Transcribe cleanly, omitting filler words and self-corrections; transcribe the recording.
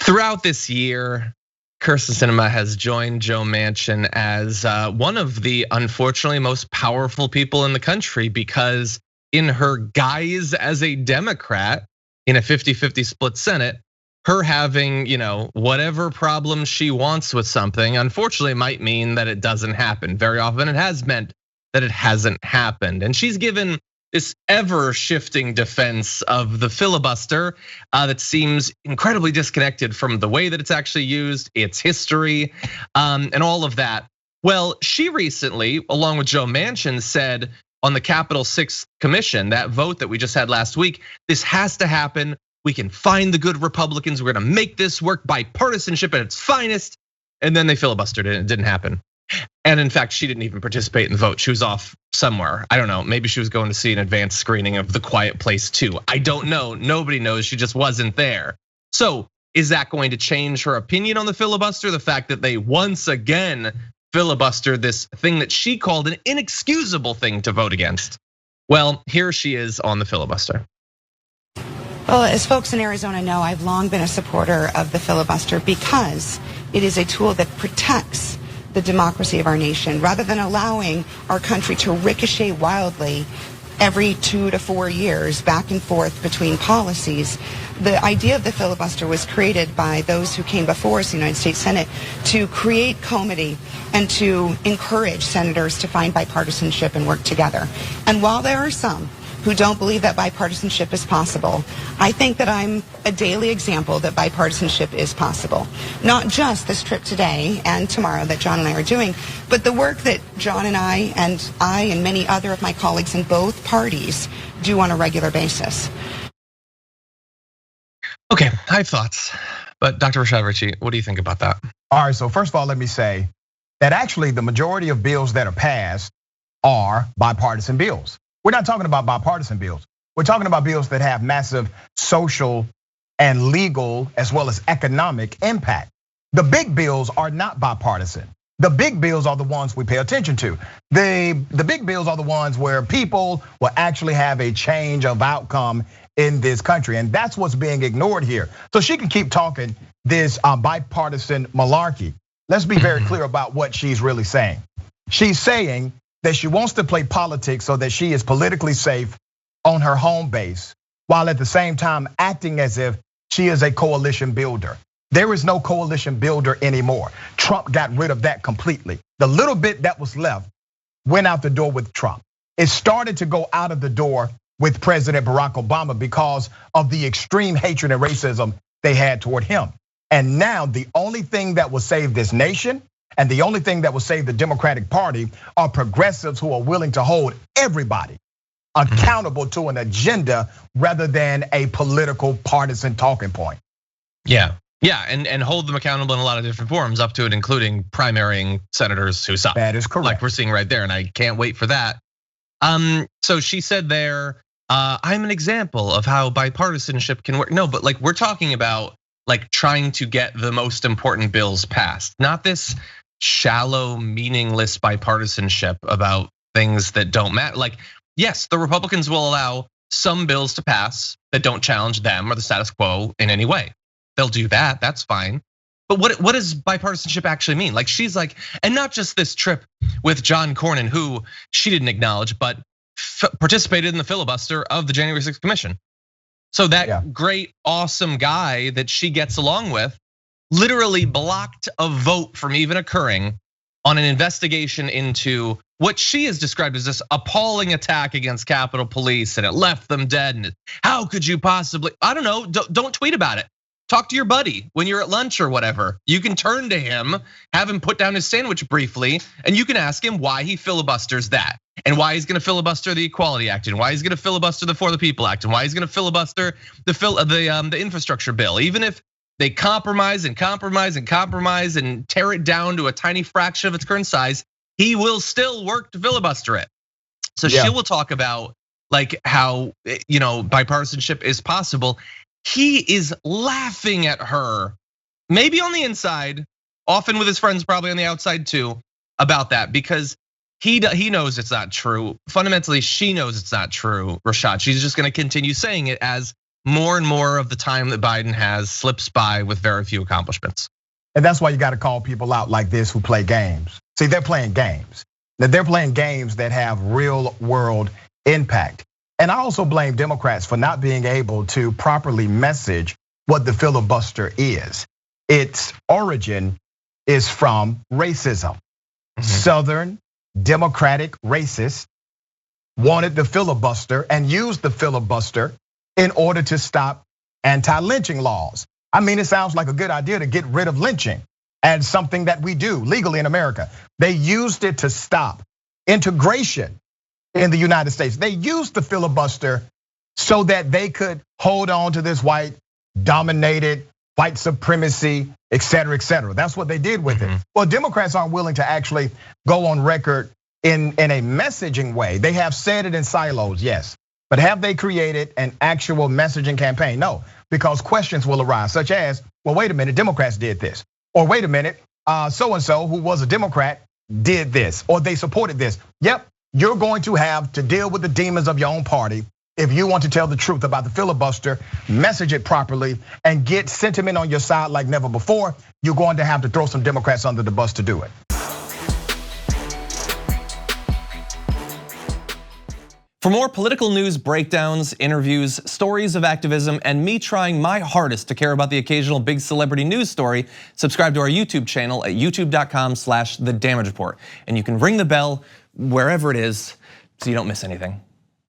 Throughout this year, Kyrsten Sinema has joined Joe Manchin as one of the unfortunately most powerful people in the country, because in her guise as a Democrat in a 50-50 split Senate, her having, whatever problem she wants with something, unfortunately might mean that it doesn't happen. Very often it has meant that it hasn't happened. And she's given this ever shifting defense of the filibuster that seems incredibly disconnected from the way that it's actually used, its history, and all of that. Well, she recently, along with Joe Manchin, said on the Capitol 6th Commission, that vote that we just had last week, this has to happen. We can find the good Republicans. We're gonna make this work, bipartisanship at its finest. And then they filibustered it and it didn't happen. And in fact, she didn't even participate in the vote. She was off somewhere. I don't know, maybe she was going to see an advanced screening of The Quiet Place 2. I don't know, nobody knows, she just wasn't there. So is that going to change her opinion on the filibuster? The fact that they once again filibuster this thing that she called an inexcusable thing to vote against? Well, here she is on the filibuster. Well, as folks in Arizona know, I've long been a supporter of the filibuster because it is a tool that protects the democracy of our nation, rather than allowing our country to ricochet wildly every 2 to 4 years back and forth between policies. The idea of the filibuster was created by those who came before us, the United States Senate, to create comity and to encourage senators to find bipartisanship and work together. And while there are some who don't believe that bipartisanship is possible, I think that I'm a daily example that bipartisanship is possible. Not just this trip today and tomorrow that John and I are doing, but the work that John and I and many other of my colleagues in both parties do on a regular basis. Okay, I have thoughts, but Dr. Rashad Richey, what do you think about that? All right, so first of all, let me say that actually the majority of bills that are passed are bipartisan bills. We're not talking about bipartisan bills. We're talking about bills that have massive social and legal as well as economic impact. The big bills are not bipartisan. The big bills are the ones we pay attention to. The big bills are the ones where people will actually have a change of outcome in this country. And that's what's being ignored here. So she can keep talking this bipartisan malarkey. Let's be very clear about what she's really saying. She's saying that she wants to play politics so that she is politically safe on her home base, while at the same time acting as if she is a coalition builder. There is no coalition builder anymore. Trump got rid of that completely. The little bit that was left went out the door with Trump. It started to go out of the door with President Barack Obama because of the extreme hatred and racism they had toward him. And now the only thing that will save this nation and the only thing that will save the Democratic Party are progressives who are willing to hold everybody accountable to an agenda rather than a political partisan talking point. Yeah, and hold them accountable in a lot of different forms, up to and including primarying senators who suck. That is correct. Like we're seeing right there, and I can't wait for that. So she said there, I'm an example of how bipartisanship can work. No, but like we're talking about like trying to get the most important bills passed, not this shallow, meaningless bipartisanship about things that don't matter. Like, yes, the Republicans will allow some bills to pass that don't challenge them or the status quo in any way. They'll do that, that's fine. But what does bipartisanship actually mean? Like she's like, and not just this trip with John Cornyn, who she didn't acknowledge, but participated in the filibuster of the January 6th Commission. So that great, awesome guy that she gets along with literally blocked a vote from even occurring on an investigation into what she has described as this appalling attack against Capitol Police, and it left them dead. And how could you possibly, I don't know, don't tweet about it. Talk to your buddy when you're at lunch or whatever. You can turn to him, have him put down his sandwich briefly, and you can ask him why he filibusters that, and why he's gonna filibuster the Equality Act, and why he's gonna filibuster the For the People Act, and why he's gonna filibuster the infrastructure bill. Even if they compromise and compromise and compromise and tear it down to a tiny fraction of its current size, he will still work to filibuster it. So she will talk about like how bipartisanship is possible. He is laughing at her, maybe on the inside, often with his friends, probably on the outside too, about that, because he knows it's not true. Fundamentally, she knows it's not true, Rashad. She's just gonna continue saying it as more and more of the time that Biden has slips by with very few accomplishments. And that's why you got to call people out like this who play games. See, they're playing games. Now they're playing games that have real world impact. And I also blame Democrats for not being able to properly message what the filibuster is. Its origin is from racism. Southern Democratic racists wanted the filibuster and used the filibuster in order to stop anti-lynching laws. I mean, it sounds like a good idea to get rid of lynching and something that we do legally in America. They used it to stop integration in the United States. They used the filibuster so that they could hold on to this white dominated white supremacy, et cetera, et cetera. That's what they did with it. Well, Democrats aren't willing to actually go on record in a messaging way. They have said it in silos, yes. But have they created an actual messaging campaign? No, because questions will arise, such as, well, wait a minute, Democrats did this. Or wait a minute, so-and-so who was a Democrat did this, or they supported this. Yep, you're going to have to deal with the demons of your own party if you want to tell the truth about the filibuster, message it properly, and get sentiment on your side like never before. You're going to have to throw some Democrats under the bus to do it. For more political news breakdowns, interviews, stories of activism, and me trying my hardest to care about the occasional big celebrity news story, subscribe to our YouTube channel at youtube.com/thedamagereport. And you can ring the bell wherever it is so you don't miss anything.